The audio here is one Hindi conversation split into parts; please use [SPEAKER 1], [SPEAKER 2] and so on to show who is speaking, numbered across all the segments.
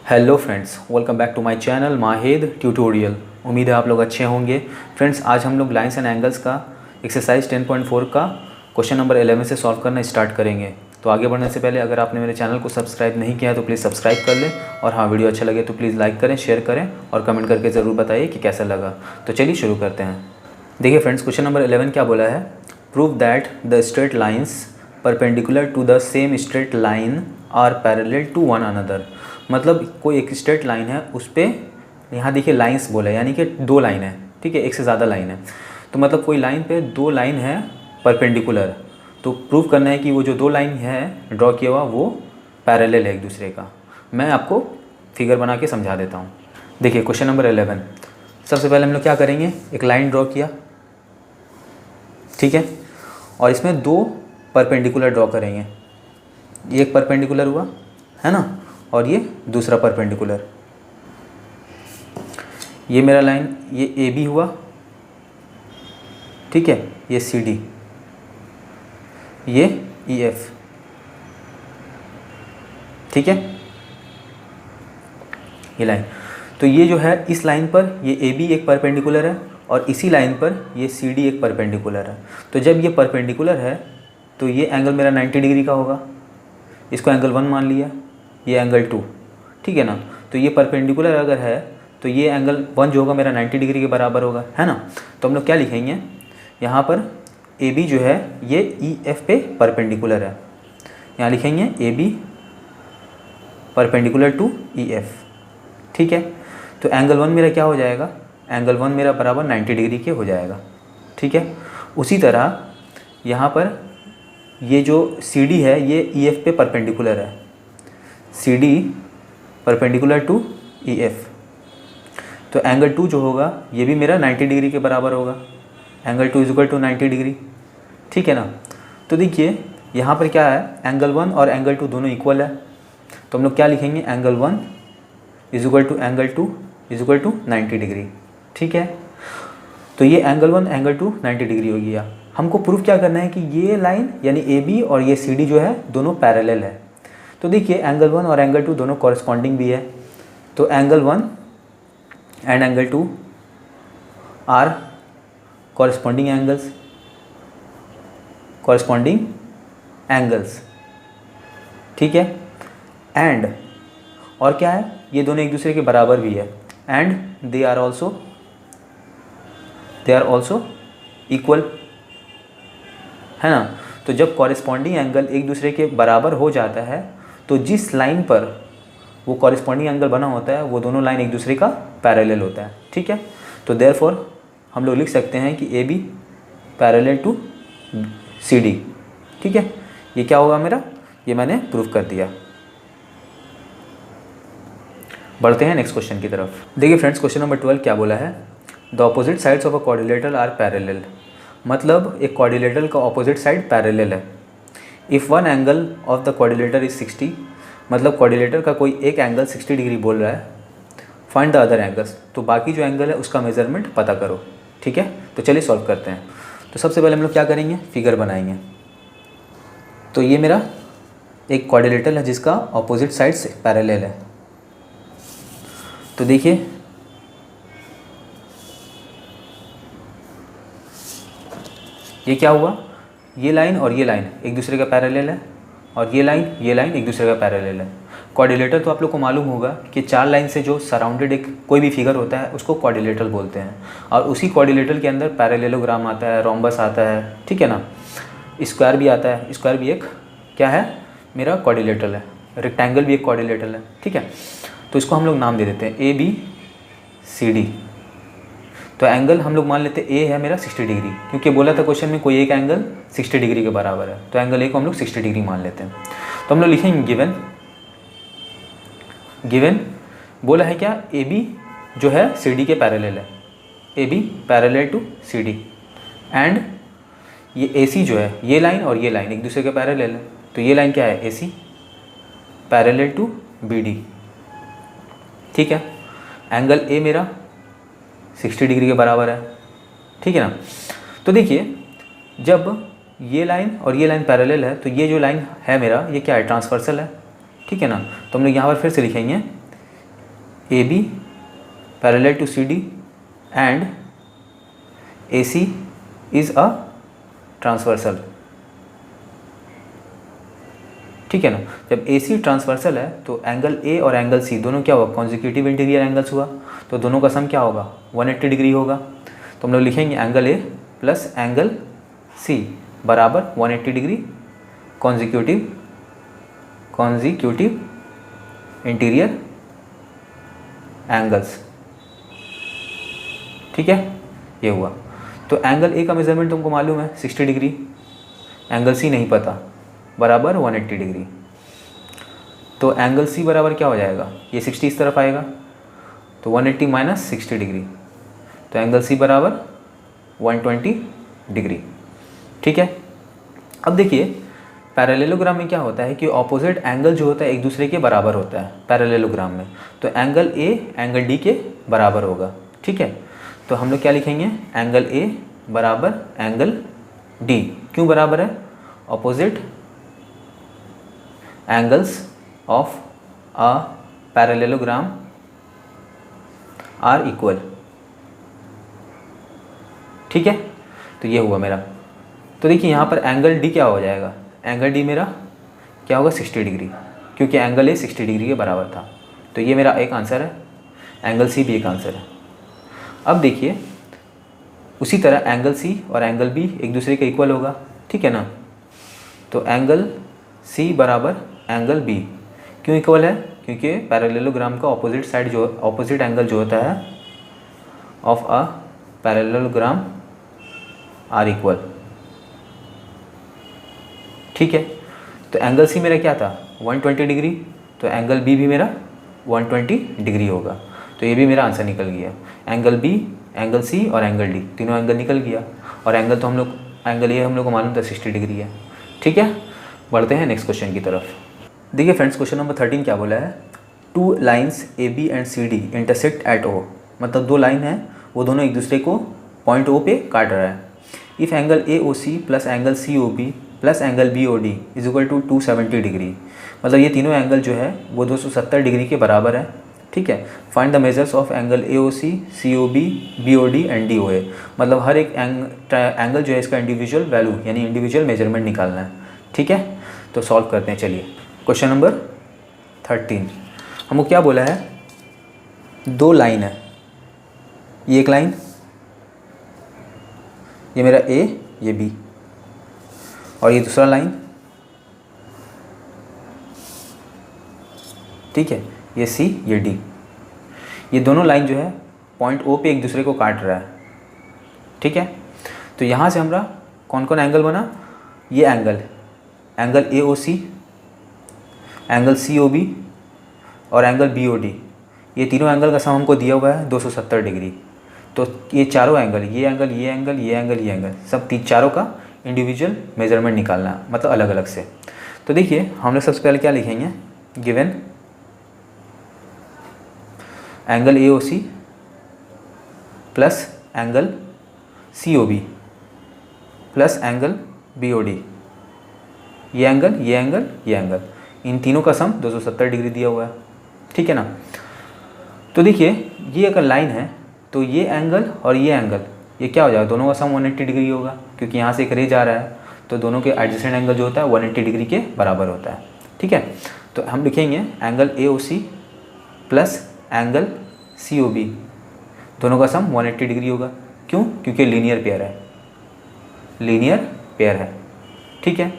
[SPEAKER 1] Hello friends, welcome back to my channel Mahid tutorial. उम्मीद है आप लोग अच्छे होंगे। फ्रेंड्स, आज हम लोग लाइंस एंड एंगल्स का एक्सरसाइज 10.4 का क्वेश्चन नंबर 11 से सॉल्व करना स्टार्ट करेंगे। तो आगे बढ़ने से पहले अगर आपने मेरे चैनल को सब्सक्राइब नहीं किया है तो प्लीज़ सब्सक्राइब कर लें, और हाँ, वीडियो अच्छा लगे तो प्लीज़ लाइक करें, शेयर करें और कमेंट करके ज़रूर बताइए कि कैसा लगा। तो चलिए शुरू करते हैं। देखिए फ्रेंड्स, क्वेश्चन नंबर 11 क्या बोला है? Prove that the straight lines perpendicular to the same straight line are parallel to one another. मतलब कोई एक स्ट्रेट लाइन है, उस पर यहाँ देखिए लाइंस बोला है, यानी कि दो लाइन है, ठीक है, एक से ज़्यादा लाइन है। तो मतलब कोई लाइन पे दो लाइन है परपेंडिकुलर, तो प्रूव करना है कि वो जो दो लाइन है ड्रॉ किया हुआ वो पैरेलल है एक दूसरे का। मैं आपको फिगर बना के समझा देता हूँ। देखिए क्वेश्चन नंबर 11, सबसे पहले हम लोग क्या करेंगे, एक लाइन ड्रॉ किया, ठीक है, और इसमें दो परपेंडिकुलर ड्रॉ करेंगे। ये एक परपेंडिकुलर हुआ है ना, और ये दूसरा परपेंडिकुलर। ये मेरा लाइन ये ए बी हुआ, ठीक है, ये सी डी, ये ई एफ, ठीक है, ये लाइन। तो ये जो है इस लाइन पर ये ए बी एक परपेंडिकुलर है और इसी लाइन पर ये सी डी एक परपेंडिकुलर है। तो जब ये परपेंडिकुलर है तो ये एंगल मेरा 90 डिग्री का होगा। इसको एंगल 1 मान लिया, ये एंगल 2, ठीक है ना। तो ये परपेंडिकुलर अगर है तो ये एंगल 1 जो होगा मेरा 90 डिग्री के बराबर होगा, है ना। तो हम लोग क्या लिखेंगे, यहाँ पर ए बी जो है ये ई एफ पे परपेंडिकुलर है, यहाँ लिखेंगे A B perpendicular to E F, ठीक है। तो एंगल 1 मेरा क्या हो जाएगा, एंगल 1 मेरा बराबर 90 डिग्री के हो जाएगा, ठीक है। उसी तरह यहाँ पर ये जो सी डी है ये ई एफ पे परपेंडिकुलर है, C D perpendicular to E F. तो एंगल 2 जो होगा ये भी मेरा 90 डिग्री के बराबर होगा, एंगल 2 इक्वल टू 90 डिग्री, ठीक है ना। तो देखिए यहाँ पर क्या है, एंगल 1 और एंगल 2 दोनों इक्वल है। तो हम लोग क्या लिखेंगे, angle 1 is equal to angle 2 is equal to 90 degree, ठीक है। तो ये एंगल 1 एंगल 2 90 डिग्री हो गया। हमको प्रूफ क्या करना है कि ये लाइन यानी ए बी और ये सी डी जो है दोनों पैरेलल है। तो देखिए एंगल 1 और एंगल 2 दोनों कॉरस्पॉन्डिंग भी है। तो angle 1 and angle 2 are corresponding angles, ठीक है। एंड और क्या है, ये दोनों एक दूसरे के बराबर भी है, and they are also equal, है ना। तो जब कॉरेस्पॉन्डिंग एंगल एक दूसरे के बराबर हो जाता है तो जिस लाइन पर वो कॉरेस्पॉन्डिंग एंगल बना होता है वो दोनों लाइन एक दूसरे का पैरेलल होता है, ठीक है। तो देयरफॉर हम लोग लिख सकते हैं कि A B parallel to C D, ठीक है। ये क्या होगा मेरा, ये मैंने प्रूफ कर दिया। बढ़ते हैं नेक्स्ट क्वेश्चन की तरफ। देखिए फ्रेंड्स, क्वेश्चन नंबर 12 क्या बोला है, the opposite sides of a quadrilateral are parallel. मतलब एक क्वाड्रिलेटरल का ऑपोजिट साइड पैरेलल है। If one angle of the quadrilateral is 60, मतलब क्वाड्रिलेटर का कोई एक एंगल 60 डिग्री बोल रहा है, फाइंड द अदर एंगल्स। तो बाकी जो एंगल है उसका मेजरमेंट पता करो, ठीक है। तो चलिए सॉल्व करते हैं। तो सबसे पहले हम लोग क्या करेंगे, फिगर बनाएंगे। तो ये मेरा एक क्वाड्रिलेटरल है जिसका ऑपोजिट साइड्स पैरेलल है। तो देखिए ये क्या हुआ, ये लाइन और ये लाइन एक दूसरे का पैरेलल है, और ये लाइन एक दूसरे का पैरेलल है। क्वाड्रिलेटर तो आप लोग को मालूम होगा कि 4 लाइन से जो सराउंडेड एक कोई भी फिगर होता है उसको क्वाड्रिलेटर बोलते हैं, और उसी क्वाड्रिलेटर के अंदर पैरेललोग्राम आता है, रोम्बस आता है, ठीक है ना, स्क्वायर भी आता है। स्क्वायर भी एक क्या है, मेरा क्वाड्रिलेटर है, रेक्टेंगल भी एक क्वाड्रिलेटर है, ठीक है। तो इसको हम लोग नाम दे देते हैं ए बी सी डी। तो एंगल हम लोग मान लेते हैं ए है मेरा 60 डिग्री, क्योंकि बोला था क्वेश्चन में कोई एक एंगल 60 डिग्री के बराबर है, तो एंगल ए को हम लोग 60 डिग्री मान लेते हैं। तो हम लोग लिखेंगे गिवन बोला है क्या, ए बी जो है सी डी के पैरेलल है, A B parallel to C D, and ये ए सी जो है ये लाइन और ये लाइन एक दूसरे के पैरेलल है। तो ये लाइन क्या है, A C parallel to B D, ठीक है। एंगल ए मेरा 60 डिग्री के बराबर है, ठीक है ना। तो देखिए जब ये लाइन और ये लाइन पैरेलल है तो ये जो लाइन है मेरा ये क्या है, ट्रांसवर्सल है, ठीक है ना। तो हम लोग यहाँ पर फिर से लिखेंगे AB parallel to CD and AC is a transversal. ठीक है ना। जब AC ट्रांसवर्सल है तो एंगल A और एंगल C दोनों क्या हुआ, कॉन्जिक्यूटिव इंटीरियर एंगल्स हुआ, तो दोनों का सम क्या होगा 180 डिग्री होगा। तो हम लोग लिखेंगे angle A plus angle C बराबर 180 डिग्री कॉन्जिक्यूटिव इंटीरियर एंगल्स। ठीक है, ये हुआ। तो एंगल A का मेजरमेंट तुमको मालूम है 60 डिग्री, एंगल C नहीं पता, बराबर 180 डिग्री। तो एंगल C बराबर क्या हो जाएगा, ये 60 इस तरफ आएगा तो 180 माइनस 60 डिग्री, तो एंगल C बराबर 120 डिग्री। ठीक है। अब देखिए पैरेललोग्राम में क्या होता है कि ऑपोजिट एंगल जो होता है एक दूसरे के बराबर होता है पैरेललोग्राम में, तो एंगल A एंगल D के बराबर होगा। ठीक है, तो हम लोग क्या लिखेंगे, एंगल A बराबर एंगल D। क्यों बराबर है, opposite angles of a parallelogram are equal. ठीक है, तो ये हुआ मेरा। तो देखिए यहाँ पर एंगल D क्या हो जाएगा, एंगल D मेरा क्या होगा 60 डिग्री, क्योंकि एंगल A 60 डिग्री के बराबर था। तो ये मेरा एक आंसर है, एंगल C भी एक आंसर है। अब देखिए उसी तरह एंगल C और एंगल B एक दूसरे के इक्वल होगा। ठीक है ना। तो एंगल C बराबर एंगल B क्यों इक्वल है, क्योंकि पैरेललोग्राम का ऑपोजिट साइड जो ऑपोजिट एंगल जो होता है of a parallelogram are equal. ठीक है, तो एंगल C मेरा क्या था 120 डिग्री, तो एंगल B भी मेरा 120 डिग्री होगा। तो ये भी मेरा आंसर निकल गया, एंगल B एंगल C और एंगल D तीनों एंगल निकल गया। और एंगल तो हम लोग एंगल A हम लोग को मालूम था 60 डिग्री है। ठीक है, बढ़ते हैं नेक्स्ट क्वेश्चन की तरफ। देखिए फ्रेंड्स क्वेश्चन नंबर 13 क्या बोला है, 2 lines AB and CD intersect at O। मतलब दो लाइन है वो दोनों एक दूसरे को पॉइंट O पे काट रहा है। If angle AOC plus angle COB plus angle BOD is equal to 270 degree. मतलब ये तीनों एंगल जो है वो 270 डिग्री के बराबर है। ठीक है, find the measures of angle AOC COB BOD and DOA। मतलब हर एक एंगल जो है इसका इंडिविजुअल वैल्यू यानी इंडिविजुअल मेजरमेंट निकालना है। ठीक है, तो सॉल्व करते हैं। चलिए क्वेश्चन नंबर 13 हमको क्या बोला है, दो लाइन है, ये एक लाइन, ये मेरा A ये B, और ये दूसरा लाइन। ठीक है, ये C ये D। ये दोनों लाइन जो है पॉइंट O पे एक दूसरे को काट रहा है। ठीक है, तो यहाँ से हमारा कौन कौन एंगल बना, ये एंगल AOC एंगल COB और एंगल BOD, ये तीनों एंगल का सम हमको दिया हुआ है 270 डिग्री। तो ये चारों एंगल, ये एंगल ये एंगल ये एंगल ये एंगल सब चारों का इंडिविजुअल मेजरमेंट निकालना है, मतलब अलग अलग से। तो देखिए हम लोग सबसे पहले क्या लिखेंगे, given angle AOC plus angle COB plus angle BOD, ये एंगल ये एंगल ये एंगल, इन तीनों का सम 270 डिग्री दिया हुआ है। ठीक है ना। तो देखिए ये अगर लाइन है तो ये एंगल और ये एंगल ये क्या हो जाएगा, दोनों का सम 180 डिग्री होगा, क्योंकि यहाँ से एक रे जा रहा है तो दोनों के एडजेसेंट एंगल जो होता है 180 डिग्री के बराबर होता है। ठीक है, तो हम लिखेंगे angle AOC plus angle COB, दोनों का सम 180 डिग्री होगा। क्यों, क्योंकि लीनियर पेयर है, लीनियर पेयर है। ठीक है,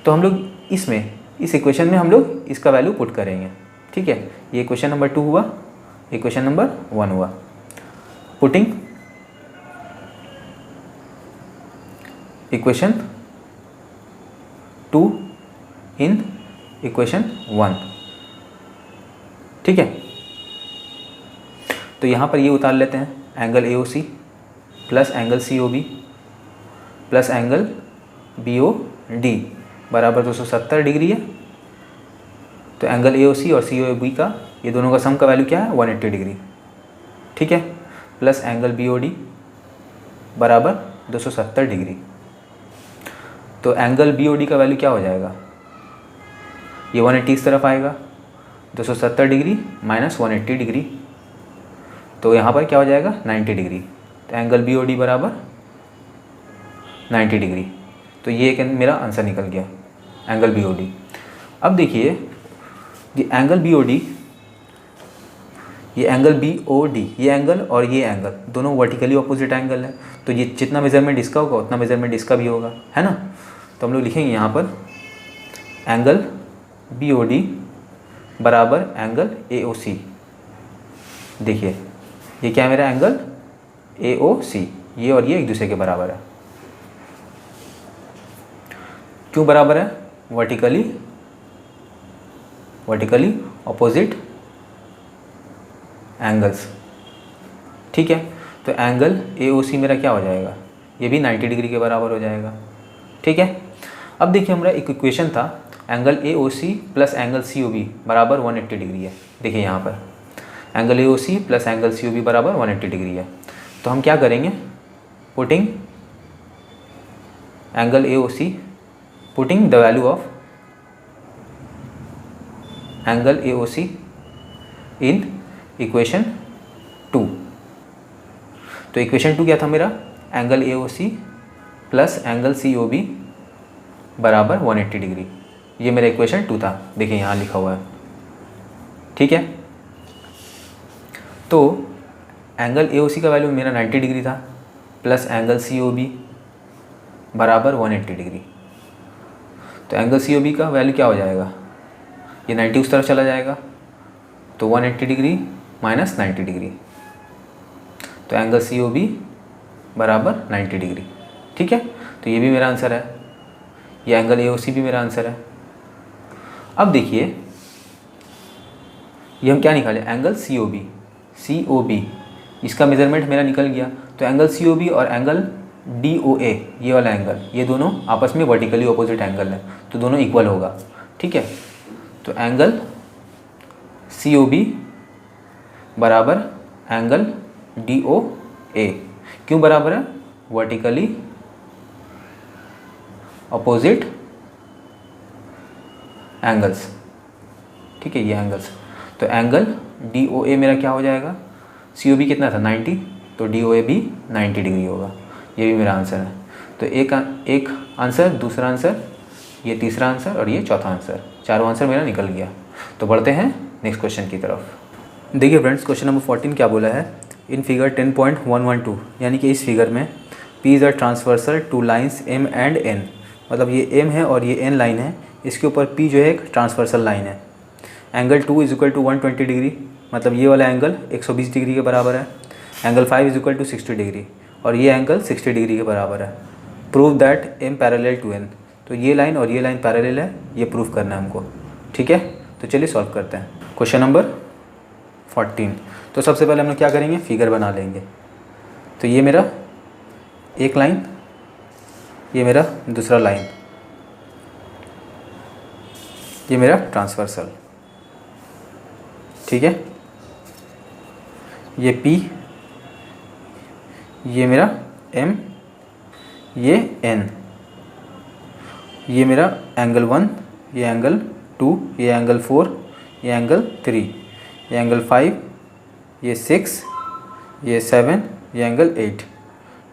[SPEAKER 1] तो हम लोग इसमें इस इक्वेशन में हम लोग इसका वैल्यू पुट करेंगे। ठीक है, ये क्वेश्चन नंबर 2 हुआ, ये क्वेश्चन नंबर 1 हुआ। Putting equation 2 in equation 1। ठीक है, तो यहाँ पर ये उतार लेते हैं, angle AOC plus angle COB plus angle BOD बराबर 270 डिग्री है। तो एंगल AOC और COB का ये दोनों का सम का वैल्यू क्या है 180 डिग्री। ठीक है, प्लस एंगल BOD बराबर 270 डिग्री। तो एंगल BOD का वैल्यू क्या हो जाएगा, ये 180 इस तरफ आएगा, 270 डिग्री माइनस 180 डिग्री, तो यहाँ पर क्या हो जाएगा 90 डिग्री। तो एंगल बी ओ डी बराबर 90 डिग्री। तो ये एक मेरा आंसर निकल गया, एंगल बी ओ डी। अब देखिए ये एंगल बी ओ डी, ये एंगल बी ओ डी, ये एंगल और ये एंगल दोनों वर्टिकली ऑपोजिट एंगल है। तो ये जितना मेजरमेंट इसका होगा उतना मेजरमेंट इसका भी होगा, है ना। तो हम लोग लिखेंगे यहाँ पर एंगल बी ओ डी बराबर एंगल ए ओ सी। देखिए ये क्या है मेरा एंगल ए ओ सी, ये और ये एक दूसरे के बराबर है। क्यों बराबर है? वर्टिकली ऑपोजिट एंगल्स, ठीक है। तो एंगल ए ओ सी मेरा क्या हो जाएगा, ये भी 90 डिग्री के बराबर हो जाएगा, ठीक है। अब देखिए हमारा एक इक्वेशन था angle A O C plus angle C O B बराबर 180 डिग्री है। देखिए यहाँ पर angle A O C plus angle C O B बराबर 180 डिग्री है। तो हम क्या करेंगे, putting angle A O C, putting the value of angle A O C in equation 2। तो इक्वेशन 2 क्या था मेरा, angle A O C plus angle C O B बराबर 180 डिग्री। ये मेरा इक्वेशन 2 था, देखिए यहाँ लिखा हुआ है, ठीक है। तो एंगल ए ओ सी का वैल्यू मेरा 90 डिग्री था plus angle C O B बराबर 180 डिग्री। तो एंगल सी ओ बी का वैल्यू क्या हो जाएगा, ये 90 उस तरफ चला जाएगा, तो 180 डिग्री माइनस 90 डिग्री, तो एंगल सी ओ बी बराबर 90 डिग्री, ठीक है। तो ये भी मेरा आंसर है, ये एंगल ए ओ सी भी मेरा आंसर है। अब देखिए ये हम क्या निकाले, एंगल सी ओ बी इसका मेजरमेंट मेरा निकल गया। तो एंगल सी ओ बी और एंगल डी ओ ए, ये वाला एंगल, ये दोनों आपस में वर्टिकली ऑपोजिट एंगल है, तो दोनों इक्वल होगा, ठीक है। तो एंगल सी ओ बी बराबर एंगल डी ओ ए, क्यों बराबर है, वर्टिकली ऑपोजिट एंगल्स, ठीक है, ये एंगल्स। तो एंगल डी ओ ए मेरा क्या हो जाएगा, सी ओ बी कितना था 90, तो डी ओ ए भी 90 डिग्री होगा, ये भी मेरा आंसर है। तो एक आंसर, दूसरा आंसर, ये तीसरा आंसर और ये चौथा आंसर, चारों आंसर मेरा निकल गया। तो बढ़ते हैं नेक्स्ट क्वेश्चन की तरफ। देखिए फ्रेंड्स क्वेश्चन नंबर 14 क्या बोला है, इन फिगर 10.112, यानी कि इस फिगर में P is a transversal to lines M and N, मतलब ये M है और ये N लाइन है, इसके ऊपर P जो है एक ट्रांसवर्सल लाइन है। Angle 2 is equal to 120 degree, मतलब ये वाला एंगल 120 डिग्री के बराबर है। Angle 5 is equal to 60 degree और ये एंगल 60 डिग्री के बराबर है। Prove that M parallel to N, तो ये लाइन और ये लाइन पैरेलल है, ये प्रूव करना है हमको, ठीक है। तो चलिए सॉल्व करते हैं क्वेश्चन नंबर 14। तो सबसे पहले हम लोग क्या करेंगे, फिगर बना लेंगे। तो ये मेरा एक लाइन, ये मेरा दूसरा लाइन, ये मेरा ट्रांसवर्सल, ठीक है। ये P, ये मेरा M, ये N, ये मेरा एंगल 1, ये एंगल 2, ये एंगल 4, ये एंगल 3, ये एंगल 5, ये 6, ये 7, ये एंगल 8,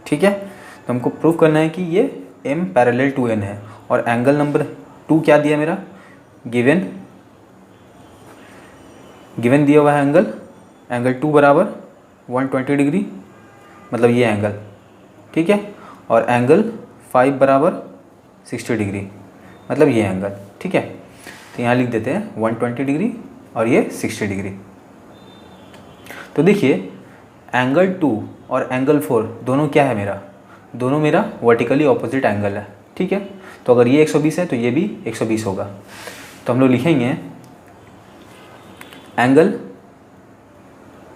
[SPEAKER 1] ठीक है। तो हमको प्रूव करना है कि ये M पैरेलल टू N है। और एंगल नंबर 2 क्या दिया मेरा, गिवन दिया हुआ है एंगल 2 बराबर 120 डिग्री, मतलब ये एंगल, ठीक है। और एंगल 5 बराबर 60 डिग्री, मतलब ये एंगल, ठीक है। तो यहाँ लिख देते हैं 120 डिग्री और ये 60 डिग्री। तो देखिए एंगल 2 और एंगल 4 दोनों क्या है मेरा, दोनों मेरा वर्टिकली ऑपोजिट एंगल है, ठीक है। तो अगर ये 120 है तो ये भी 120 होगा। तो हम लोग लिखेंगे एंगल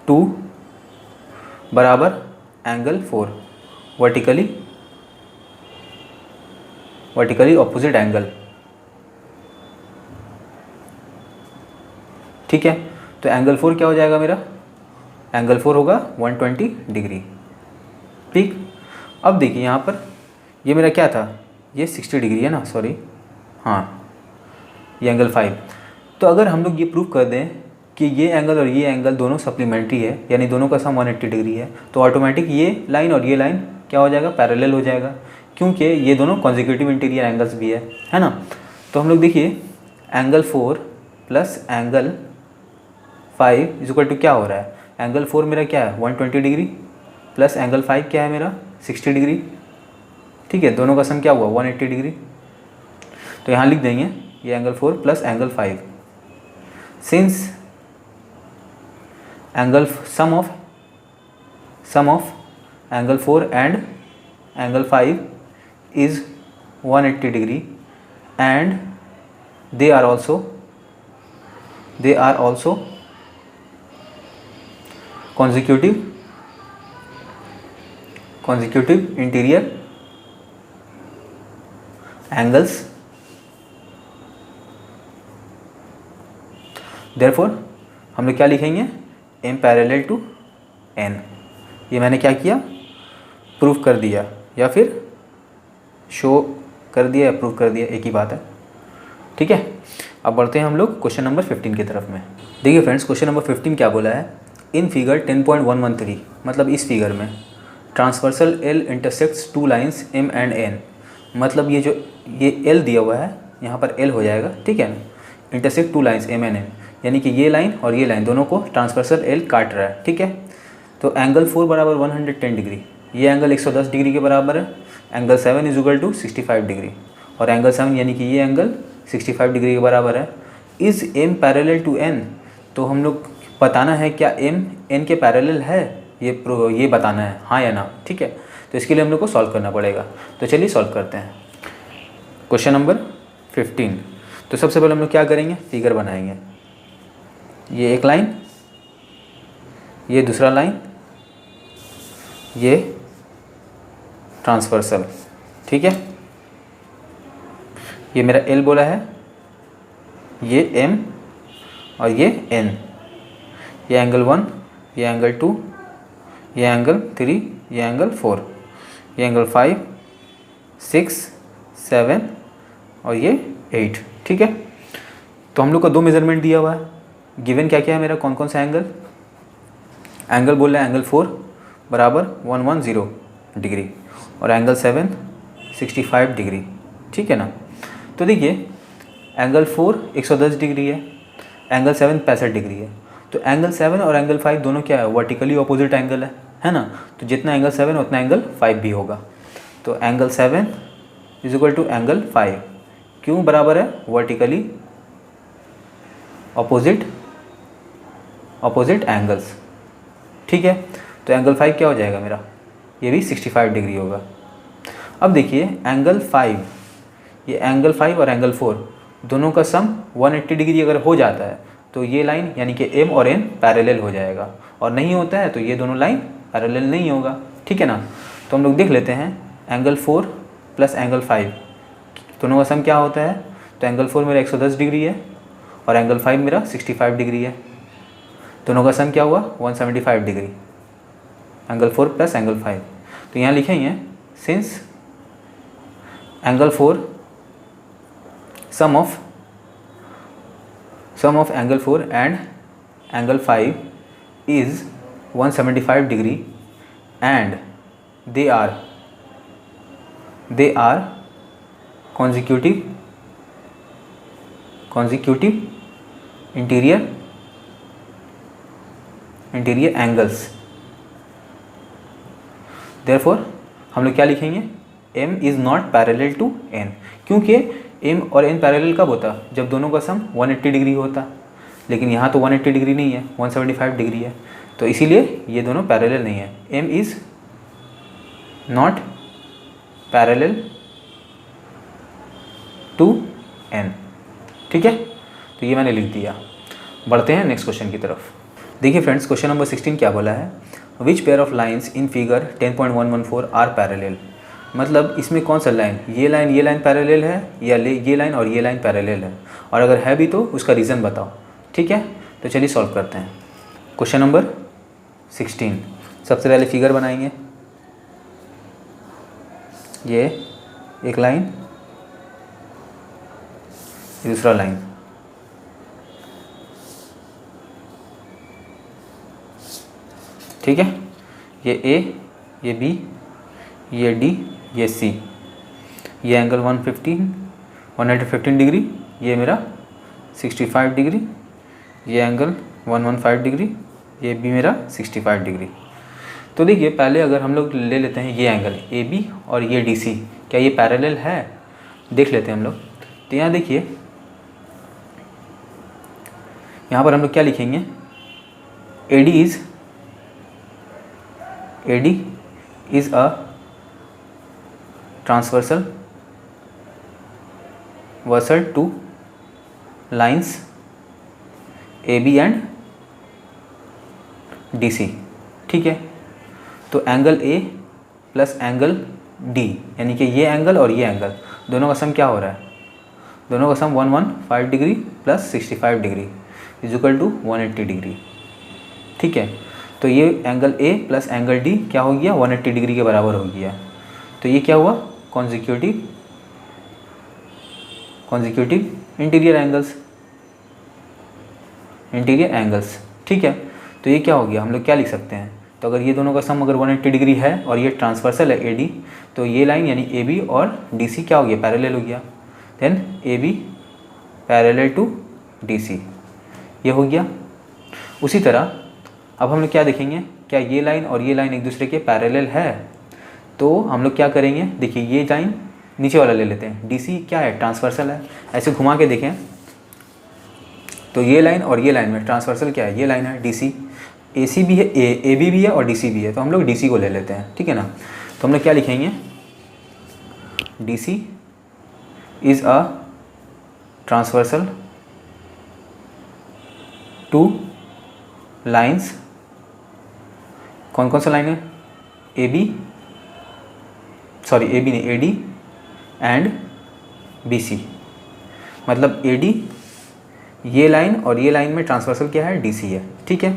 [SPEAKER 1] 2 बराबर एंगल 4 वर्टिकली ऑपोजिट एंगल, ठीक है। तो एंगल 4 क्या हो जाएगा मेरा, एंगल 4 होगा 120 डिग्री, ठीक। अब देखिए यहाँ पर ये मेरा क्या था, ये 60 डिग्री है ना, सॉरी, हाँ, ये एंगल 5। तो अगर हम लोग ये प्रूव कर दें कि ये एंगल और ये एंगल दोनों सप्लीमेंट्री है, यानी दोनों का सम 180 डिग्री है, तो ऑटोमेटिक ये लाइन और ये लाइन क्या हो जाएगा, पैरेलल हो जाएगा, क्योंकि ये दोनों कॉन्जिक्यूटिव इंटीरियर एंगल्स भी है ना। तो हम लोग देखिए angle 4 plus angle 5 is equal to क्या हो रहा है, एंगल 4 मेरा क्या है 120 डिग्री प्लस एंगल 5 क्या है मेरा 60 डिग्री, ठीक है, दोनों का सम क्या हुआ 180 डिग्री। तो यहाँ लिख देंगे ये angle 4 plus angle 5, since angle sum of angle 4 and angle 5 is 180 degree and they are also consecutive interior angles, therefore हम लोग क्या लिखेंगे m पैरेलल टू n। ये मैंने क्या किया, प्रूफ कर दिया या फिर शो कर दिया या प्रूव कर दिया, एक ही बात है, ठीक है। अब बढ़ते हैं हम लोग क्वेश्चन नंबर 15 की तरफ में। देखिए फ्रेंड्स क्वेश्चन नंबर 15 क्या बोला है, इन फिगर 10.113 मतलब इस फिगर में transversal L intersects two lines M and N, मतलब ये जो ये एल दिया हुआ है यहाँ पर एल हो जाएगा, ठीक है ना, intersect two lines M and N, यानी कि ये लाइन और ये लाइन दोनों को ट्रांसवर्सल एल काट रहा है, ठीक है। तो एंगल 4 बराबर 110 डिग्री, ये एंगल 110 डिग्री के बराबर है, angle 7 is equal to 65 degree, और एंगल 7 यानी कि ये एंगल 65 डिग्री के बराबर है। Is M parallel to N, तो हम लोग बताना है क्या एम एन के पैरेलल है, ये बताना है हाँ या ना, ठीक है। तो इसके लिए हम लोग को सॉल्व करना पड़ेगा, तो चलिए सॉल्व करते हैं क्वेश्चन नंबर 15। तो सबसे पहले हम लोग क्या करेंगे, फिगर बनाएंगे, ये एक लाइन, ये दूसरा लाइन, ये ट्रांसवर्सल, ठीक है। ये मेरा एल बोला है, ये एम और ये एन, ये एंगल 1, ये एंगल 2, ये एंगल 3, ये एंगल 4, ये एंगल 5, 6, 7 और ये 8, ठीक है। तो हम लोग का दो मेजरमेंट दिया हुआ है, गिवन क्या क्या है मेरा, कौन कौन सा एंगल बोल रहा है, एंगल 4 बराबर 110 डिग्री और एंगल 7 65 डिग्री, ठीक है ना। तो देखिए एंगल 4 110 डिग्री है, एंगल 7 65 डिग्री है, तो एंगल 7 और एंगल 5 दोनों क्या है, वर्टिकली ऑपोजिट एंगल है ना। तो जितना एंगल 7 उतना एंगल 5 भी होगा, तो angle 7 is equal to angle 5, क्यों बराबर है, वर्टिकली ऑपोजिट एंगल्स, ठीक है। तो एंगल 5 क्या हो जाएगा मेरा, ये भी 65 डिग्री होगा। अब देखिए एंगल 5, ये एंगल 5 और एंगल 4 दोनों का सम 180 डिग्री अगर हो जाता है तो ये लाइन यानी कि एम और एन पैरेलल हो जाएगा, और नहीं होता है तो ये दोनों लाइन पैरेलल नहीं होगा, ठीक है ना। तो हम लोग देख लेते हैं एंगल 4 प्लस एंगल 5 दोनों का सम क्या होता है, तो एंगल 4 मेरा 110 डिग्री है और एंगल 5 मेरा 65 डिग्री है, दोनों का सम क्या हुआ 175 डिग्री, एंगल 4 प्लस एंगल 5। तो यहाँ लिखेंगे since angle 4 sum of angle 4 and angle 5 is 175 degree and they are consecutive interior angles, therefore हम लोग क्या लिखेंगे, m is not parallel to n, क्योंकि m और n पैरेलल कब होता, जब दोनों का सम 180 डिग्री होता, लेकिन यहाँ तो 180 डिग्री नहीं है, 175 डिग्री है, तो इसीलिए ये दोनों पैरेलल नहीं है। m is not parallel to n, ठीक है। तो ये मैंने लिख दिया। बढ़ते हैं नेक्स्ट क्वेश्चन की तरफ। देखिए फ्रेंड्स क्वेश्चन नंबर 16 क्या बोला है, which pair of lines in figure 10.114 are parallel, मतलब इसमें कौन सा लाइन, ये लाइन पैरेलल है या ये लाइन और ये लाइन पैरेलल है, और अगर है भी तो उसका रीज़न बताओ, ठीक है। तो चलिए सॉल्व करते हैं क्वेश्चन नंबर 16। सबसे पहले फिगर बनाएंगे, ये एक लाइन, दूसरा लाइन, ठीक है, ये ए, ये बी, ये डी, ये सी, ये एंगल 115 डिग्री, ये मेरा 65 डिग्री, ये एंगल 115 डिग्री, ये भी मेरा 65 डिग्री। तो देखिए पहले अगर हम लोग ले लेते हैं ये एंगल ए बी और ये डी सी, क्या ये पैरेलल है, देख लेते हैं हम लोग। तो यहाँ देखिए, यहाँ पर हम लोग क्या लिखेंगे, A D is a transversal versal to lines A B and D C. ठीक है, तो angle A plus angle D, यानी कि ये एंगल और ये एंगल दोनों का सम क्या हो रहा है, दोनों का sum 115 degree plus 65 degree is equal to 180 degree. ठीक है, तो ये angle A plus angle D क्या हो गया, 180 डिग्री के बराबर हो गया। तो ये क्या हुआ, कॉन्जिक्यूटिव इंटीरियर एंगल्स। ठीक है, तो ये क्या हो गया, हम लोग क्या लिख सकते हैं, तो अगर ये दोनों का सम अगर 180 डिग्री है और ये ट्रांसवर्सल है ए डी, तो ये लाइन यानी ए बी और डी सी क्या हो गया, पैरेलल हो गया। Then A B parallel to D C, ये हो गया। उसी तरह अब हम लोग क्या देखेंगे, क्या ये लाइन और ये लाइन एक दूसरे के पैरेलल है, तो हम लोग क्या करेंगे, देखिए ये लाइन नीचे वाला ले लेते हैं, डी सी क्या है, ट्रांसवर्सल है। ऐसे घुमा के देखें तो ये लाइन और ये लाइन में ट्रांसवर्सल क्या है, ये लाइन है डी सी, ए सी भी है, ए बी भी है और डी सी भी है, तो हम लोग डी सी को ले लेते हैं। ठीक है ना, तो हम लोग क्या लिखेंगे, D C is a transversal to lines, कौन कौन सा लाइन है, ए बी नहीं, A D and B C, मतलब ए डी ये लाइन और ये लाइन में ट्रांसवर्सल क्या है, डी सी है। ठीक है,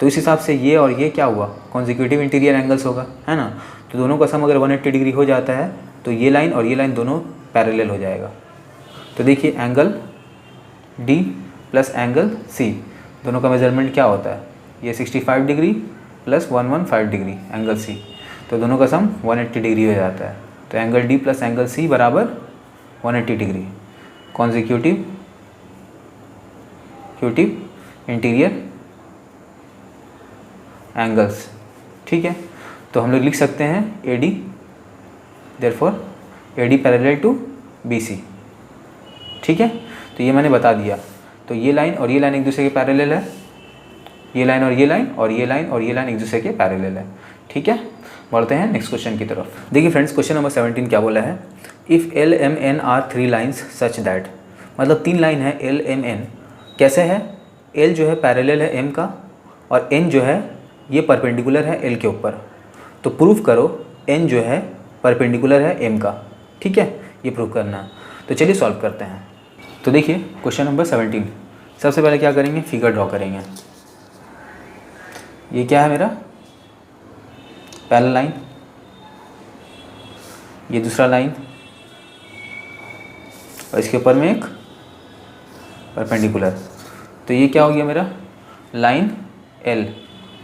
[SPEAKER 1] तो इस हिसाब से ये और ये क्या हुआ, कॉन्जिक्यूटिव इंटीरियर एंगल्स होगा, है ना। तो दोनों का सम अगर 180 डिग्री हो जाता है तो ये लाइन और ये लाइन दोनों पैरेलल हो जाएगा। तो देखिए angle D plus angle C दोनों का मेजरमेंट क्या होता है, ये 65 degree plus 115 degree angle C, तो दोनों का सम 180 डिग्री हो जाता है। तो angle D plus angle C बराबर 180 डिग्री, कॉन्जिक्यूटिव इंटीरियर एंगल्स। ठीक है, तो हम लोग लिख सकते हैं A D, therefore A D parallel to B C. ठीक है, तो ये मैंने बता दिया। तो ये लाइन और ये लाइन एक दूसरे के पैरेलल है, ये लाइन और ये लाइन और ये लाइन और ये लाइन एक दूसरे के पैरेलल है। ठीक है, बढ़ते हैं नेक्स्ट क्वेश्चन की तरफ। देखिए फ्रेंड्स, क्वेश्चन नंबर 17 क्या बोला है, if L M N are 3 lines such that, मतलब 3 लाइन है एल एम एन, कैसे है, एल जो है पैरेलल है एम का और एन जो है ये परपेंडिकुलर है एल के ऊपर, तो प्रूफ करो एन जो है परपेंडिकुलर है एम का। ठीक है, ये प्रूफ करना है। तो चलिए सॉल्व करते हैं। तो देखिए क्वेश्चन नंबर 17, सबसे पहले क्या करेंगे, फिगर ड्रॉ करेंगे। ये क्या है मेरा, पहला लाइन, ये दूसरा लाइन और इसके ऊपर में एक परपेंडिकुलर, तो ये क्या हो गया मेरा लाइन एल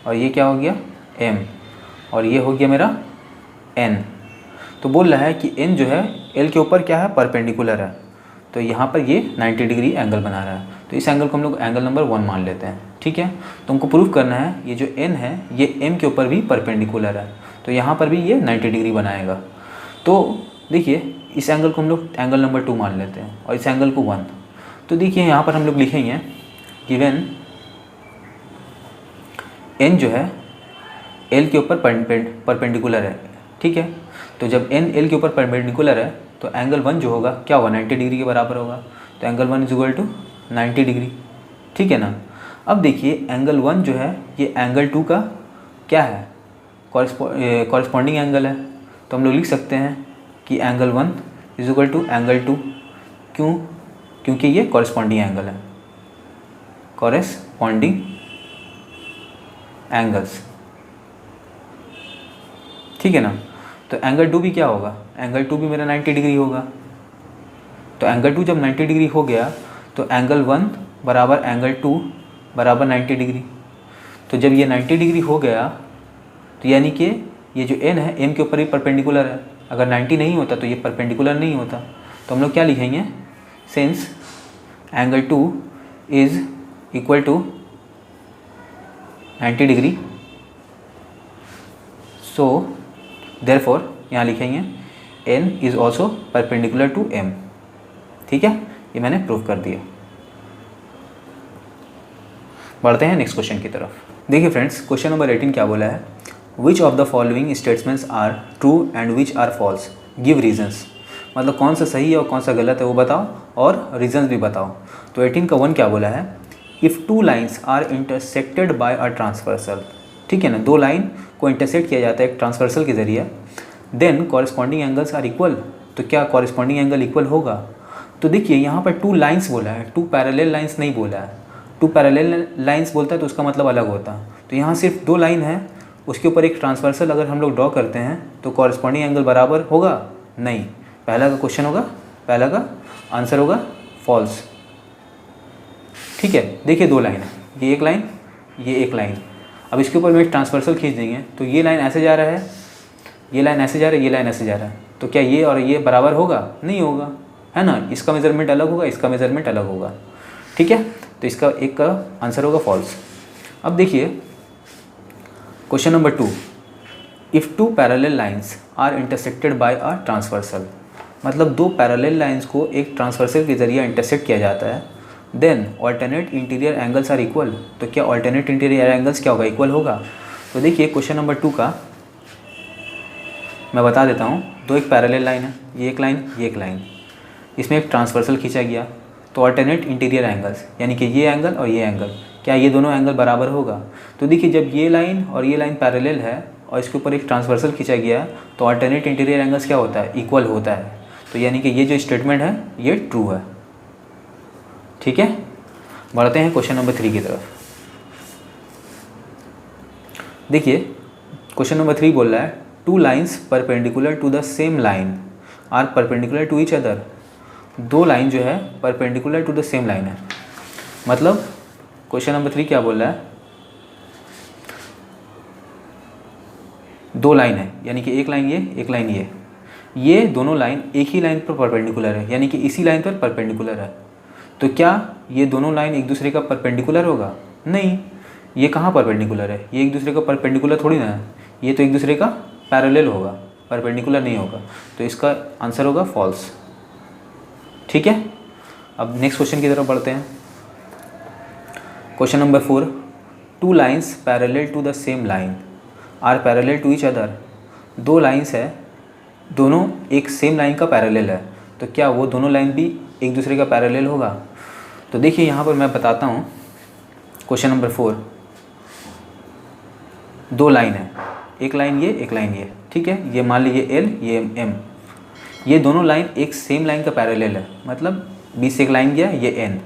[SPEAKER 1] और ये क्या हो गया एम और ये हो गया मेरा एन। तो बोल रहा है कि एन जो है एल के ऊपर क्या है, परपेंडिकुलर है, तो यहाँ पर ये 90 डिग्री एंगल बना रहा है, तो इस एंगल को हम लोग एंगल नंबर 1 मान लेते हैं। ठीक है, तो हमको प्रूफ करना है ये जो एन है ये एम के ऊपर भी परपेंडिकुलर है, तो यहाँ पर भी ये 90 डिग्री बनाएगा। तो देखिए इस एंगल को हम लोग एंगल नंबर 2 मान लेते हैं और इस एंगल को 1। तो देखिए यहाँ पर हम लोग लिखेंगे गिवन एन जो है एल के ऊपर परपेंडिकुलर है। ठीक है, तो जब एन एल के ऊपर परपेंडिकुलर है तो एंगल 1 जो होगा क्या होगा, 90 डिग्री के बराबर होगा, तो angle 1 is equal to 90 degree. ठीक है ना। अब देखिए एंगल 1 जो है ये एंगल 2 का क्या है, कॉरस्पॉन्डिंग एंगल है, तो हम लोग लिख सकते हैं कि angle 1 is equal to angle 2, क्यों, क्योंकि ये कॉरस्पॉन्डिंग एंगल है, कॉरस्पॉन्डिंग एंगल्स। ठीक है ना। तो एंगल 2 भी क्या होगा, एंगल 2 भी मेरा 90 डिग्री होगा, तो एंगल 2 जब 90 डिग्री हो गया तो एंगल 1 बराबर एंगल 2 बराबर 90 डिग्री। तो जब ये 90 डिग्री हो गया तो यानी कि ये जो n है m के ऊपर ही परपेंडिकुलर है। अगर 90 नहीं होता तो ये परपेंडिकुलर नहीं होता। तो हम लोग क्या लिखेंगे, since angle 2 is equal to 90 degree, so therefore यहाँ लिखेंगे n is also perpendicular to m। ठीक है, ये मैंने प्रूव कर दिया। बढ़ते हैं नेक्स्ट क्वेश्चन की तरफ। देखिए फ्रेंड्स, क्वेश्चन नंबर 18 क्या बोला है, which of the following statements are true and which are false, give reasons. मतलब कौन सा सही है और कौन सा गलत है वो बताओ और रीजन्स भी बताओ। तो 18 का 1 क्या बोला है, if two lines are intersected by a transversal. ठीक है ना, दो लाइन को इंटरसेक्ट किया जाता है एक ट्रांसवर्सल के ज़रिए, then corresponding angles are equal. तो क्या कॉरस्पॉन्डिंग एंगल इक्वल होगा। तो देखिए यहाँ पर टू लाइन्स बोला है, टू पैरेलल लाइन्स नहीं बोला है। टू पैरेलल लाइन्स बोलता है तो उसका मतलब अलग होता। तो यहाँ सिर्फ दो लाइन है, उसके ऊपर एक ट्रांसवर्सल अगर हम लोग ड्रॉ करते हैं तो कॉरस्पॉन्डिंग एंगल बराबर होगा नहीं। पहला का क्वेश्चन होगा, पहला का आंसर होगा फॉल्स। ठीक है, देखिए दो लाइन है, ये एक लाइन, ये एक लाइन। अब इसके ऊपर में ट्रांसवर्सल खींच देंगे तो ये लाइन ऐसे जा रहा है, ये लाइन ऐसे जा रहा है, ये लाइन ऐसे जा रहा है। तो क्या ये और ये बराबर होगा, नहीं होगा, है ना। इसका मेजरमेंट अलग होगा, इसका मेजरमेंट अलग होगा। ठीक है, तो इसका एक का आंसर होगा फॉल्स। अब देखिए question number 2, if two parallel lines are intersected by a transversal. मतलब दो पैरेलल लाइन्स को एक ट्रांसवर्सल के ज़रिए इंटरसेक्ट किया जाता है, then alternate interior angles are equal. तो क्या ऑल्टरनेट इंटीरियर एंगल्स क्या होगा, इक्वल होगा। तो देखिए क्वेश्चन नंबर 2 का मैं बता देता हूँ। दो एक पैरेलल लाइन है, ये एक लाइन, ये एक लाइन, इसमें एक ट्रांसवर्सल खींचा गया तो ऑल्टरनेट इंटीरियर एंगल्स यानी कि ये एंगल और ये एंगल, क्या ये दोनों एंगल बराबर होगा। तो देखिए जब ये लाइन और ये लाइन पैरेलल है और इसके ऊपर एक ट्रांसवर्सल खींचा गया तो ऑल्टरनेट इंटीरियर एंगल्स क्या होता है, इक्वल होता है। तो यानी कि ये जो स्टेटमेंट है ये ट्रू है। ठीक है, बढ़ते हैं क्वेश्चन नंबर 3 की तरफ। देखिए क्वेश्चन नंबर 3 बोल रहा है, two lines perpendicular to the same line are perpendicular to each other. दो लाइन जो है perpendicular to the same line है। मतलब क्वेश्चन नंबर 3 क्या बोल रहा है, दो लाइन है यानी कि एक लाइन ये, एक लाइन ये दोनों लाइन एक ही लाइन पर परपेंडिकुलर है यानी कि इसी लाइन पर परपेंडिकुलर है। तो क्या ये दोनों लाइन एक दूसरे का परपेंडिकुलर होगा, नहीं। ये कहाँ परपेंडिकुलर है, ये एक दूसरे का परपेंडिकुलर थोड़ी ना है, ये तो एक दूसरे का पैरेलल होगा, परपेंडिकुलर नहीं होगा। तो इसका आंसर होगा फॉल्स। ठीक है, अब नेक्स्ट क्वेश्चन की तरफ बढ़ते हैं। Question number 4, two lines parallel to the same line are parallel to each other. दो लाइन्स है, दोनों एक सेम लाइन का पैरेलल है, तो क्या वो दोनों लाइन भी एक दूसरे का पैरेलल होगा। तो देखिए यहाँ पर मैं बताता हूँ। क्वेश्चन नंबर 4, दो लाइन है, एक लाइन ये, एक लाइन ये। ठीक है, ये मान लीजिए L, ये M। ये दोनों लाइन एक सेम लाइन का पैरेलल है, मतलब बीच से एक लाइन गया, ये N।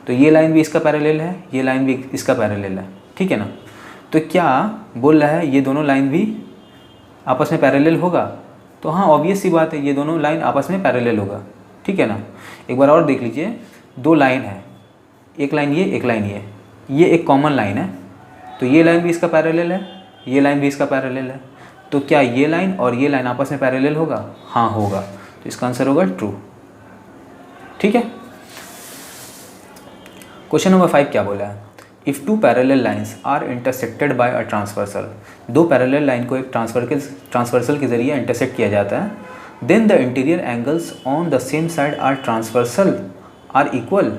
[SPEAKER 1] तो ये लाइन भी इसका पैरेलल है, ये लाइन भी इसका पैरेलल है। ठीक है ना। तो क्या बोल रहा है ये दोनों लाइन भी आपस में पैरेलल होगा। तो हाँ, ऑब्वियस सी बात है, ये दोनों लाइन आपस में पैरेलल होगा। ठीक है ना। एक बार और देख लीजिए, दो लाइन है, एक लाइन ये, एक लाइन ये एक कॉमन लाइन है। तो ये लाइन भी इसका पैरेलल है, ये लाइन भी इसका पैरेलल है। तो क्या ये लाइन और ये लाइन आपस में पैरेलल होगा, हाँ होगा। तो इसका आंसर होगा ट्रू। ठीक है। क्वेश्चन नंबर 5 क्या बोला है, if two parallel lines are intersected by a transversal. दो पैरेलल लाइन को एक ट्रांसवर्सल के ज़रिए इंटरसेक्ट किया जाता है, then the interior angles on the same side are transversal are equal.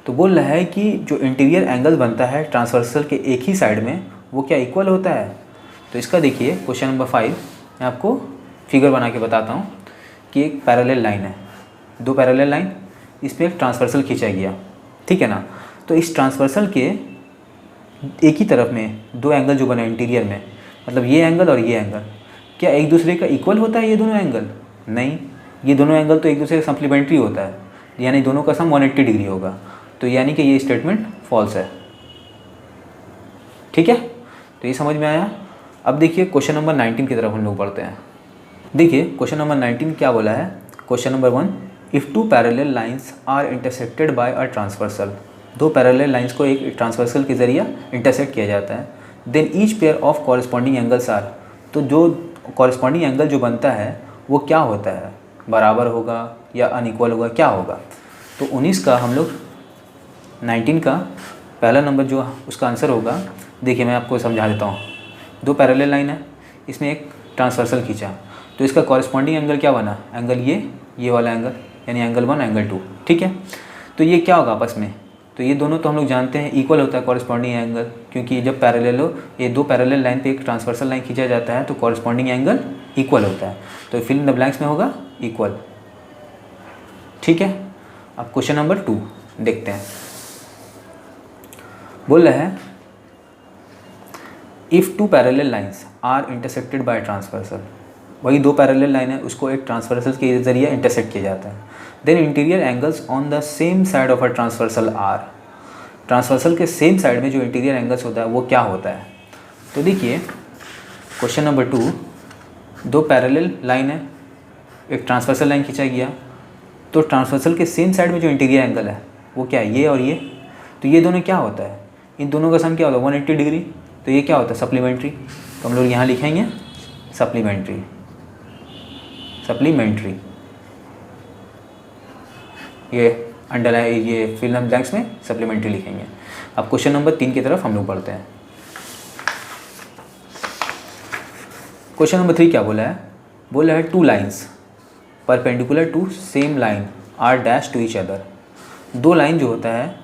[SPEAKER 1] तो बोल रहा है कि जो इंटीरियर एंगल बनता है ट्रांसवर्सल के एक ही साइड में वो क्या इक्वल होता है। तो इसका देखिए क्वेश्चन नंबर 5 मैं आपको फिगर बना के बताता हूँ कि एक पैरेलल लाइन है, दो पैरेलल लाइन, इस पर एक ट्रांसवर्सल खींचा गया। ठीक है ना। तो इस ट्रांसवर्सल के एक ही तरफ में दो एंगल जो बने इंटीरियर में, मतलब ये एंगल और ये एंगल, क्या एक दूसरे का इक्वल होता है ये दोनों एंगल, नहीं। ये दोनों एंगल तो एक दूसरे का सप्लीमेंट्री होता है, यानी दोनों का सम 180 डिग्री होगा। तो यानी कि ये स्टेटमेंट फॉल्स है। ठीक है, तो ये समझ में आया। अब देखिए क्वेश्चन नंबर 19 की तरफ हम लोग बढ़ते हैं। देखिए क्वेश्चन नंबर 19 क्या बोला है। Question number 1, if two parallel lines are intersected by a transversal. दो पैरेलल लाइन्स को एक ट्रांसवर्सल के ज़रिए इंटरसेक्ट किया जाता है, then each pair of corresponding angles are, तो जो कॉरस्पॉन्डिंग एंगल जो बनता है वो क्या होता है, बराबर होगा या अनइक्वल होगा, क्या होगा। तो 19 का हम लोग 19 का पहला नंबर जो उसका आंसर होगा, देखिए मैं आपको समझा देता हूँ। दो पैरेलल लाइन है, इसमें एक ट्रांसवर्सल खींचा, तो इसका कॉरस्पॉन्डिंग एंगल क्या बना, एंगल ये वाला एंगल, यानी एंगल 1 एंगल 2, ठीक है। तो ये क्या होगा आपस में, तो ये दोनों तो हम लोग जानते हैं इक्वल होता है कॉरस्पॉन्डिंग एंगल, क्योंकि जब पैरेलल हो, ये दो पैरेलल लाइन पे एक ट्रांसवर्सल लाइन खींचा जाता है तो कॉरस्पॉन्डिंग एंगल इक्वल होता है। तो फिल इन द ब्लैंक्स में होगा इक्वल, ठीक है। अब क्वेश्चन नंबर 2 देखते हैं। बोल रहा है if two parallel lines are intersected by transversal, वही दो पैरेलल लाइन है उसको एक ट्रांसवर्सल के जरिए इंटरसेक्ट किया जाता है। Then interior angles on the same side of a transversal are, transversal के सेम साइड में जो इंटीरियर एंगल्स होता है वो क्या होता है। तो देखिए क्वेश्चन नंबर 2, दो पैरेलल लाइन है, एक ट्रांसवर्सल लाइन खींचा गया, तो ट्रांसवर्सल के सेम साइड में जो इंटीरियर एंगल है वो क्या है, ये और ये, तो ये दोनों क्या होता है, इन दोनों का सम क्या होता है 180 डिग्री, तो ये क्या होता है सप्लीमेंट्री, तो हम लोग यहाँ लिखेंगे सप्लीमेंट्री, सप्लीमेंट्री, ये अंडरलाइन, ये फिल इन ब्लैंक्स में सप्लीमेंट्री लिखेंगे। अब क्वेश्चन नंबर 3 की तरफ हम लोग बढ़ते हैं। क्वेश्चन नंबर 3 क्या बोला है, बोला है two lines perpendicular to same line are dash to each other, दो लाइन जो होता है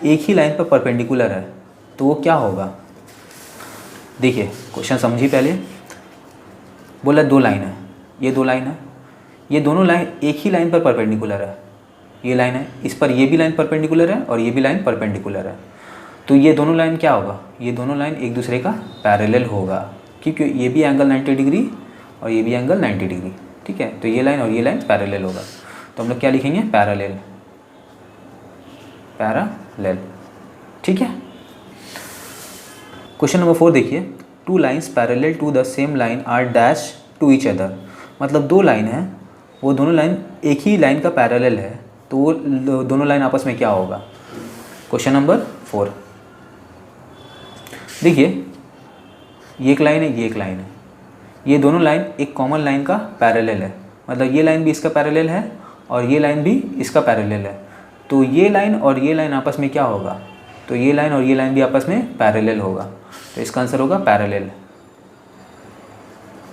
[SPEAKER 1] एक ही लाइन पर परपेंडिकुलर है तो वो क्या होगा। देखिए क्वेश्चन समझिए पहले, बोला दो लाइन है, ये दो लाइन है, ये दोनों लाइन एक ही लाइन पर परपेंडिकुलर है, ये लाइन है, इस पर ये भी लाइन परपेंडिकुलर है और ये भी लाइन परपेंडिकुलर है, तो ये दोनों लाइन क्या होगा, ये दोनों लाइन एक दूसरे का पैरेलल होगा, क्योंकि ये भी एंगल 90 डिग्री और ये भी एंगल 90 डिग्री, ठीक है। तो ये लाइन और ये लाइन पैरेलल होगा, तो हम लोग क्या लिखेंगे पैरेलल, पैरेलल, ठीक है। क्वेश्चन नंबर 4 देखिए, two lines parallel to the same line are dash to each other, मतलब दो लाइन है, वो दोनों लाइन एक ही लाइन का पैरेलल है, तो वो दोनों लाइन आपस में क्या होगा। क्वेश्चन नंबर 4 देखिए, ये एक लाइन है, ये एक लाइन है, ये दोनों लाइन एक कॉमन लाइन का पैरेलल है, मतलब ये लाइन भी इसका पैरेलल है और ये लाइन भी इसका पैरेलल है, तो ये लाइन और ये लाइन आपस में क्या होगा, तो ये लाइन और ये लाइन भी आपस में पैरेलल होगा, तो इसका आंसर होगा पैरेलल,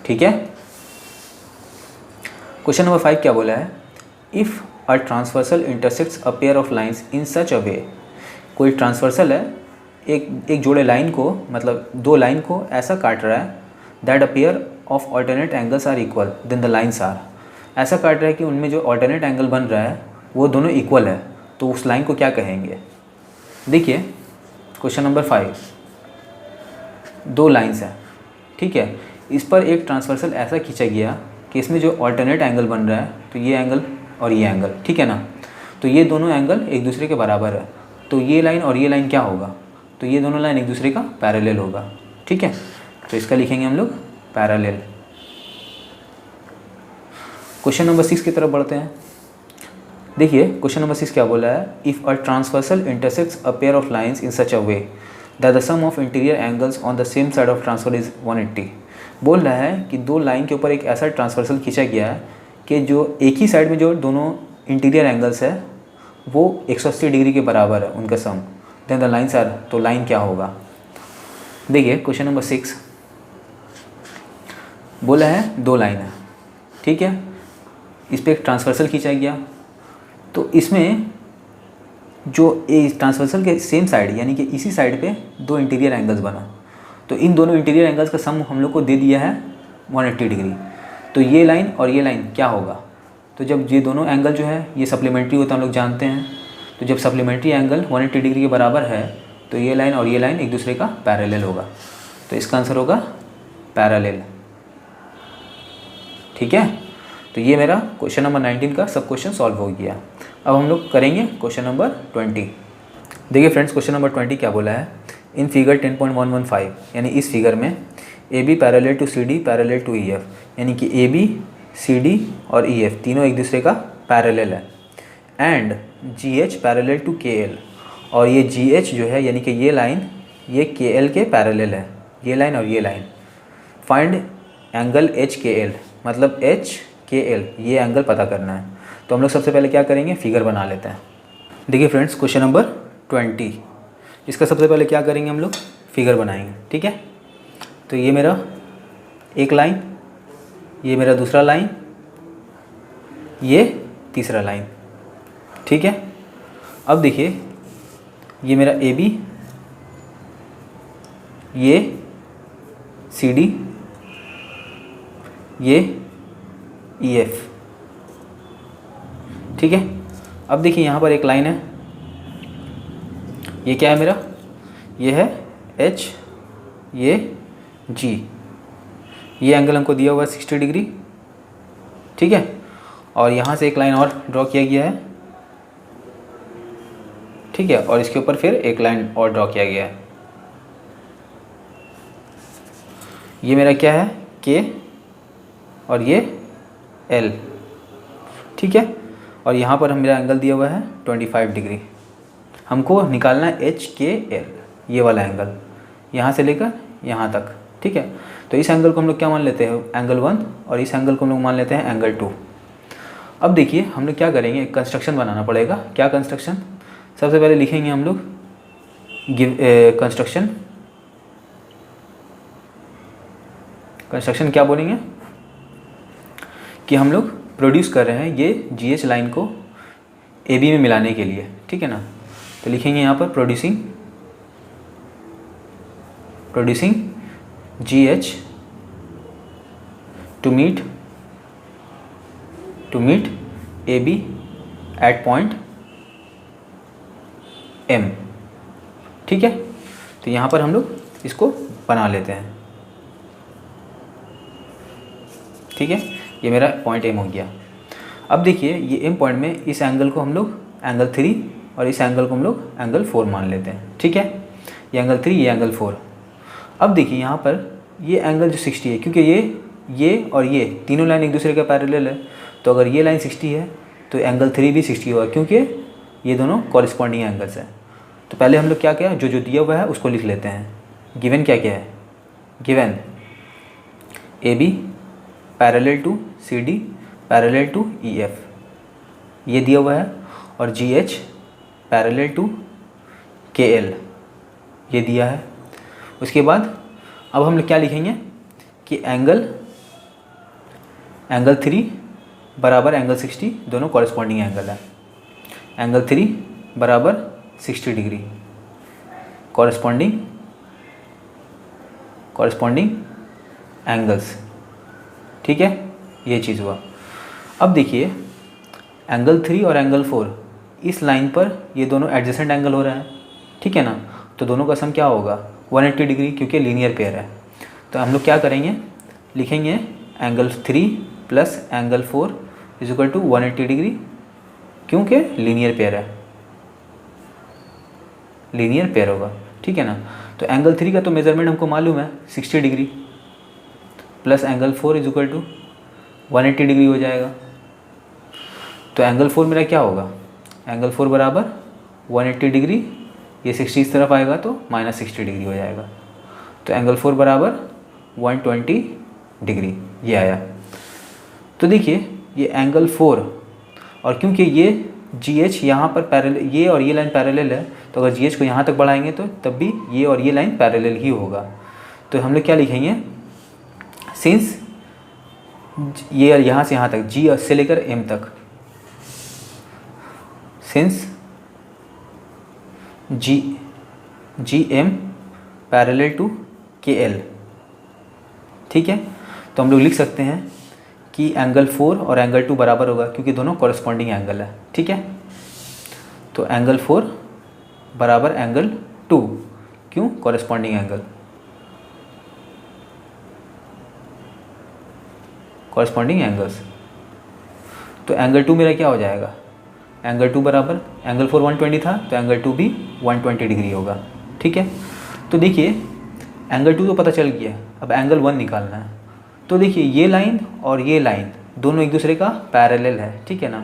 [SPEAKER 1] ठीक है। क्वेश्चन नंबर 5 क्या बोला है, if a transversal intersects a pair of lines in such a way, कोई ट्रांसवर्सल है एक जोड़े लाइन को, मतलब दो लाइन को ऐसा काट रहा है that a pair of alternate angles are equal then the lines are, ऐसा काट रहा है कि उनमें जो ऑल्टरनेट एंगल बन रहा है वो दोनों इक्वल है, तो उस लाइन को क्या कहेंगे। देखिए क्वेश्चन नंबर 5, दो लाइन्स हैं, ठीक है, इस पर एक ट्रांसवर्सल ऐसा खींचा गया कि इसमें जो ऑल्टरनेट एंगल बन रहा है, तो ये एंगल और ये एंगल, ठीक है ना, तो ये दोनों एंगल एक दूसरे के बराबर है, तो ये लाइन और ये लाइन क्या होगा, तो ये दोनों लाइन एक दूसरे का पैरेलल होगा, ठीक है, तो इसका लिखेंगे हम लोग पैरेलल। क्वेश्चन नंबर 6 की तरफ बढ़ते हैं। देखिए क्वेश्चन नंबर 6 क्या बोला है, if a transversal intersects a pair of lines in such a way that the sum of interior angles on the same side of transfer is 180, बोल रहा है कि दो लाइन के ऊपर एक ऐसा ट्रांसवर्सल खींचा गया है कि जो एक ही साइड में जो दोनों इंटीरियर एंगल्स है वो 180 डिग्री के बराबर है उनका सम, देन द लाइन्स आर, तो लाइन क्या होगा। देखिए क्वेश्चन नंबर 6 बोला है दो लाइन है, ठीक है, इस पर एक ट्रांसवर्सल खींचा गया, तो इसमें जो ट्रांसवर्सल के सेम साइड यानी कि इसी साइड पे दो इंटीरियर एंगल्स बना, तो इन दोनों इंटीरियर एंगल्स का सम हम लोग को दे दिया है 180 डिग्री, तो ये लाइन और ये लाइन क्या होगा, तो जब ये दोनों एंगल जो है ये सप्लीमेंट्री होता है, हम लोग जानते हैं, तो जब सप्लीमेंट्री एंगल 180 डिग्री के बराबर है तो ये लाइन और ये लाइन एक दूसरे का पैरेलल होगा, तो इसका आंसर होगा पैरेलल, ठीक है। तो ये मेरा क्वेश्चन नंबर 19 का सब क्वेश्चन सॉल्व हो गया। अब हम लोग करेंगे क्वेश्चन नंबर 20। देखिए फ्रेंड्स क्वेश्चन नंबर 20 क्या बोला है, इन फिगर 10.115 यानी इस फिगर में A B parallel to C D parallel to E F, यानी कि ए बी सी डी और ई एफ तीनों एक दूसरे का पैरेलल है, and G H parallel to K L, और ये जी एच जो है यानी कि ये लाइन ये के एल के पैरेलल है, ये लाइन और ये लाइन। फाइंड एंगल एच के एल, मतलब एच के एल, ये एंगल पता करना है। तो हम लोग सबसे पहले क्या करेंगे, फिगर बना लेते हैं। देखिए फ्रेंड्स, क्वेश्चन नंबर 20, इसका सबसे पहले क्या करेंगे, हम लोग फिगर बनाएंगे। ठीक है, तो ये मेरा एक लाइन, ये मेरा दूसरा लाइन, ये तीसरा लाइन। ठीक है, अब देखिए ये मेरा ए बी, ये सी डी, ये ई एफ। ठीक है, अब देखिए यहाँ पर एक लाइन है, ये क्या है मेरा, ये है एच, ये जी, ये एंगल हमको दिया हुआ है 60 डिग्री। ठीक है, और यहाँ से एक लाइन और ड्रॉ किया गया है। ठीक है, और इसके ऊपर फिर एक लाइन और ड्रॉ किया गया है। ये मेरा क्या है, के, और ये एल। ठीक है, और यहाँ पर मेरा एंगल दिया हुआ है 25 डिग्री। हमको निकालना है एच के एल, ये वाला एंगल, यहाँ से लेकर यहाँ तक। ठीक है, तो इस एंगल को हम लोग क्या मान लेते हैं, एंगल 1, और इस एंगल को हम लोग मान लेते हैं एंगल 2। अब देखिए हम लोग क्या करेंगे, एक कंस्ट्रक्शन बनाना पड़ेगा। क्या कंस्ट्रक्शन, सबसे पहले लिखेंगे हम लोग कंस्ट्रक्शन क्या बोलेंगे कि हम लोग प्रोड्यूस कर रहे हैं ये GH लाइन को AB में मिलाने के लिए। ठीक है ना, तो लिखेंगे यहाँ पर producing GH to meet AB at point M। ठीक है, तो यहाँ पर हम लोग इसको बना लेते हैं। ठीक है, ये मेरा पॉइंट M हो गया। अब देखिए ये M पॉइंट में इस एंगल को हम लोग एंगल 3 और इस एंगल को हम लोग एंगल 4 मान लेते हैं। ठीक है, ये एंगल 3, ये एंगल 4। अब देखिए यहाँ पर ये एंगल जो 60 है, क्योंकि ये और ये तीनों लाइन एक दूसरे के पैरेलल है, तो अगर ये लाइन 60 है तो एंगल 3 भी 60 होगा, क्योंकि ये दोनों कॉरिस्पॉन्डिंग एंगल्स हैं। तो पहले हम लोग क्या किया, जो दिया हुआ है उसको लिख लेते हैं। गिवन क्या क्या है, given AB parallel to CD parallel to EF, ये दिया हुआ है, और GH पैरेलल टू KL, ये दिया है। उसके बाद अब हम लोग क्या लिखेंगे कि एंगल 3 बराबर एंगल 60, दोनों कॉरेस्पॉन्डिंग एंगल है। एंगल 3 बराबर 60 डिग्री, कॉरेस्पॉन्डिंग एंगल्स। ठीक है, ये चीज़ हुआ। अब देखिए एंगल 3 और एंगल 4 इस लाइन पर ये दोनों एडजेसेंट एंगल हो रहा है। ठीक है ना, तो दोनों का सम क्या होगा, 180 डिग्री, क्योंकि लीनियर पेयर है। तो हम लोग क्या करेंगे, लिखेंगे angle 3 plus angle 4 is equal to 180 degree, क्योंकि लीनियर पेयर है, लीनियर पेयर होगा। ठीक है ना, तो एंगल 3 का तो मेजरमेंट हमको मालूम है 60 degree, plus angle 4 is equal to 180 degree हो जाएगा। तो एंगल 4 मेरा क्या होगा, एंगल 4 बराबर 180 डिग्री, ये 60 इस तरफ आएगा तो माइनस 60 डिग्री हो जाएगा। तो एंगल 4 बराबर 120 डिग्री, ये आया। तो देखिए ये एंगल 4, और क्योंकि ये GH यहाँ पर पैरेलल, ये और ये लाइन पैरेलल है, तो अगर GH को यहाँ तक बढ़ाएंगे तो तब भी ये और ये लाइन पैरेलल ही होगा। तो हम लोग क्या लिखेंगे, सिंस ये यहाँ से यहाँ तक, G से लेकर M तक, since GM parallel to KL। ठीक है, तो हम लोग लिख सकते हैं कि एंगल 4 और एंगल 2 बराबर होगा, क्योंकि दोनों कॉरेस्पॉन्डिंग एंगल है। ठीक है, तो एंगल 4 बराबर एंगल 2, क्यों, कॉरेस्पॉन्डिंग एंगल, कॉरेस्पॉन्डिंग एंगल्स। तो एंगल 2 मेरा क्या हो जाएगा, एंगल 2 बराबर एंगल 4 120 था, तो एंगल 2 भी 120 डिग्री होगा। ठीक है, तो देखिए एंगल 2 तो पता चल गया, अब एंगल 1 निकालना है। तो देखिए ये लाइन और ये लाइन दोनों एक दूसरे का पैरेलल है। ठीक है ना,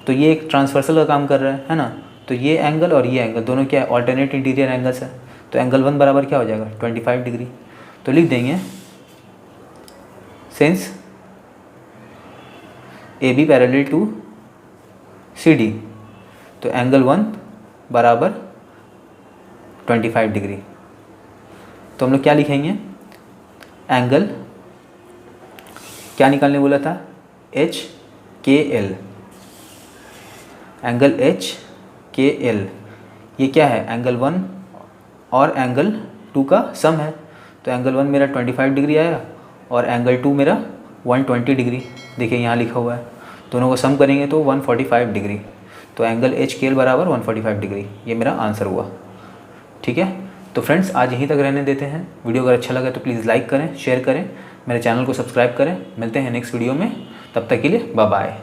[SPEAKER 1] तो ये एक ट्रांसवर्सल का काम कर रहा है ना, तो ये एंगल और ये एंगल दोनों क्या है, ऑल्टरनेट इंटीरियर एंगल्स है। तो एंगल 1 बराबर क्या हो जाएगा, 25 डिग्री। तो लिख देंगे since A B parallel to C D, तो एंगल 1 बराबर 25 डिग्री। तो हम लोग क्या लिखेंगे, एंगल क्या निकालने बोला था, एच के एल, एंगल एच के एल ये क्या है, एंगल 1 और एंगल 2 का सम है। तो एंगल 1 मेरा 25 डिग्री आया और एंगल 2 मेरा 120 डिग्री, देखिए यहाँ लिखा हुआ है, दोनों को सम करेंगे तो 145 डिग्री। तो एंगल एच के एल बराबर 145 डिग्री, ये मेरा आंसर हुआ। ठीक है, तो फ्रेंड्स आज यहीं तक रहने देते हैं। वीडियो अगर अच्छा लगा तो प्लीज़ लाइक करें, शेयर करें, मेरे चैनल को सब्सक्राइब करें। मिलते हैं नेक्स्ट वीडियो में, तब तक के लिए बाय बाय।